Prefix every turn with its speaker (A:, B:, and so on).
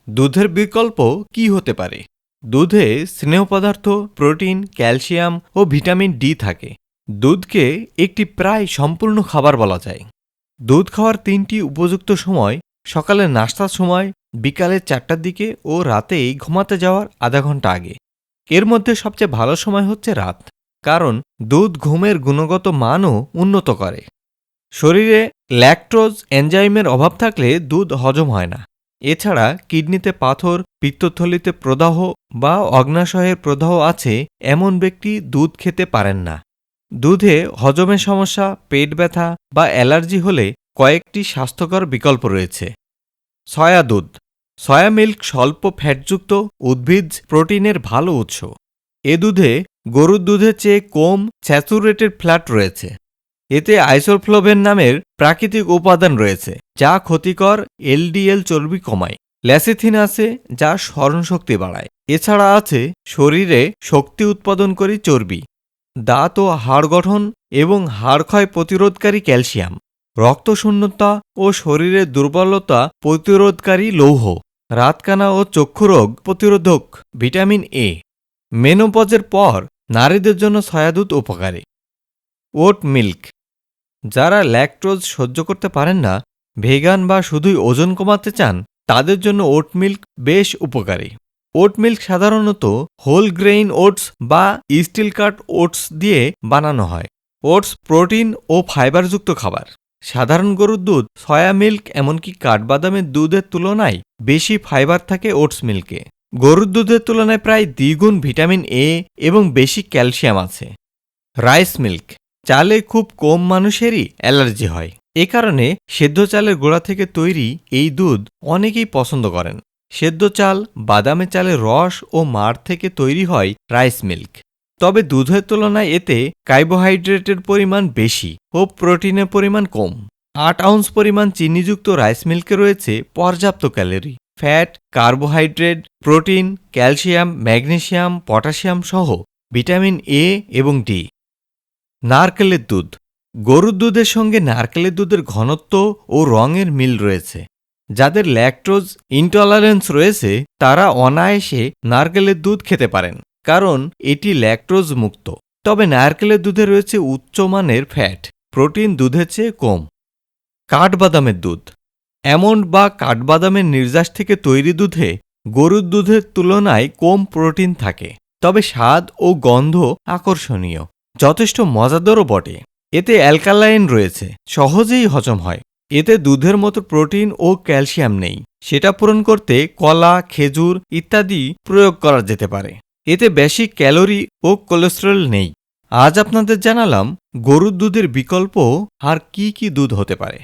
A: দুধের বিকল্প কি হতে পারে? দুধে স্নেহ পদার্থ, প্রোটিন, ক্যালসিয়াম ও ভিটামিন ডি থাকে। দুধকে একটি প্রায় সম্পূর্ণ খাবার বলা যায়। দুধ খাওয়ার তিনটি উপযুক্ত সময়: সকালে নাস্তার সময়, বিকালে 4টার দিকে ও রাতেই ঘুমাতে যাওয়ার আধা ঘন্টা আগে। এর মধ্যে সবচেয়ে ভালো সময় হচ্ছে রাত, কারণ দুধ ঘুমের গুণগত মানও উন্নত করে। শরীরে ল্যাকটোজ এনজাইমের অভাব থাকলে দুধ হজম হয় না। এছাড়া কিডনিতে পাথর, পিত্তথলিতে প্রদাহ বা অগ্নাশয়ের প্রদাহ আছে এমন ব্যক্তি দুধ খেতে পারেন না। দুধে হজমের সমস্যা, পেট ব্যথা বা অ্যালার্জি হলে কয়েকটি স্বাস্থ্যকর বিকল্প রয়েছে। সয়া দুধ। সয়া মিল্ক স্বল্প ফ্যাটযুক্ত উদ্ভিজ প্রোটিনের ভালো উৎস। এ দুধে গরুর দুধের চেয়ে কম স্যাচুরেটেড ফ্যাট রয়েছে। এতে আইসোফ্লোভেন নামের প্রাকৃতিক উপাদান রয়েছে, যা ক্ষতিকর এলডিএল চর্বি কমায়। ল্যাসিথিন আছে, যা স্মরণশক্তি বাড়ায়। এছাড়া আছে শরীরে শক্তি উৎপাদনকারী চর্বি, দাঁত ও হাড় গঠন এবং হাড় ক্ষয় প্রতিরোধকারী ক্যালসিয়াম, রক্তশূন্যতা ও শরীরের দুর্বলতা প্রতিরোধকারী লৌহ, রাতকানা ও চক্ষুরোগ প্রতিরোধক ভিটামিন এ। মেনোপজের পর নারীদের জন্য সয়া দুধ উপকারী। ওট মিল্ক। যারা ল্যাকটোজ সহ্য করতে পারেন না, ভেগান বা শুধুই ওজন কমাতে চান, তাদের জন্য ওট মিল্ক বেশ উপকারী। ওট মিল্ক সাধারণত হোল গ্রেইন ওটস বা স্টিল কাট ওটস দিয়ে বানানো হয়। ওটস প্রোটিন ও ফাইবারযুক্ত খাবার। সাধারণ গরুর দুধ, সয়া মিল্ক এমনকি কাঠবাদামের দুধের তুলনায় বেশি ফাইবার থাকে ওটস মিল্কে। গরুর দুধের তুলনায় প্রায় দ্বিগুণ ভিটামিন এ এবং বেশি ক্যালসিয়াম আছে। Rice milk. চালে খুব কম মানুষেরই অ্যালার্জি হয়। এ কারণে সেদ্ধ চালের গোড়া থেকে তৈরি এই দুধ অনেকেই পছন্দ করেন। সেদ্ধ চাল, বাদামের চালের রস ও মাড় থেকে তৈরি হয় রাইস মিল্ক। তবে দুধের তুলনায় এতে কার্বোহাইড্রেটের পরিমাণ বেশি ও প্রোটিনের পরিমাণ কম। 8 আউন্স পরিমাণ চিনিযুক্ত রাইস মিল্কে রয়েছে পর্যাপ্ত calorie, fat, carbohydrate, protein, calcium, magnesium, potassium সহ ভিটামিন এ এবং ডি। নারকেলের দুধ। গরুর দুধের সঙ্গে নারকেলের দুধের ঘনত্ব ও রঙের মিল রয়েছে। যাদের ল্যাকটোজ ইনটলারেন্স রয়েছে, তারা অনায়াসে নারকেলের দুধ খেতে পারেন, কারণ এটি ল্যাকটোজ মুক্ত। তবে নারকেলের দুধে রয়েছে উচ্চমানের ফ্যাট, প্রোটিন দুধের চেয়ে কম। কাঠবাদামের দুধ। অ্যালমন্ড বা কাঠবাদামের নির্যাস থেকে তৈরি দুধে গরুর দুধের তুলনায় কম প্রোটিন থাকে, তবে স্বাদ ও গন্ধ আকর্ষণীয়, যথেষ্ট মজাদারও বটে। এতে অ্যালকালাইন রয়েছে, সহজেই হজম হয়। এতে দুধের মতো প্রোটিন ও ক্যালসিয়াম নেই, সেটা পূরণ করতে কলা, খেজুর ইত্যাদি প্রয়োগ করা যেতে পারে। এতে বেশি ক্যালোরি ও কোলেস্টেরল নেই। আজ আপনাদের জানালাম গরুর দুধের বিকল্প আর কি কি দুধ হতে পারে।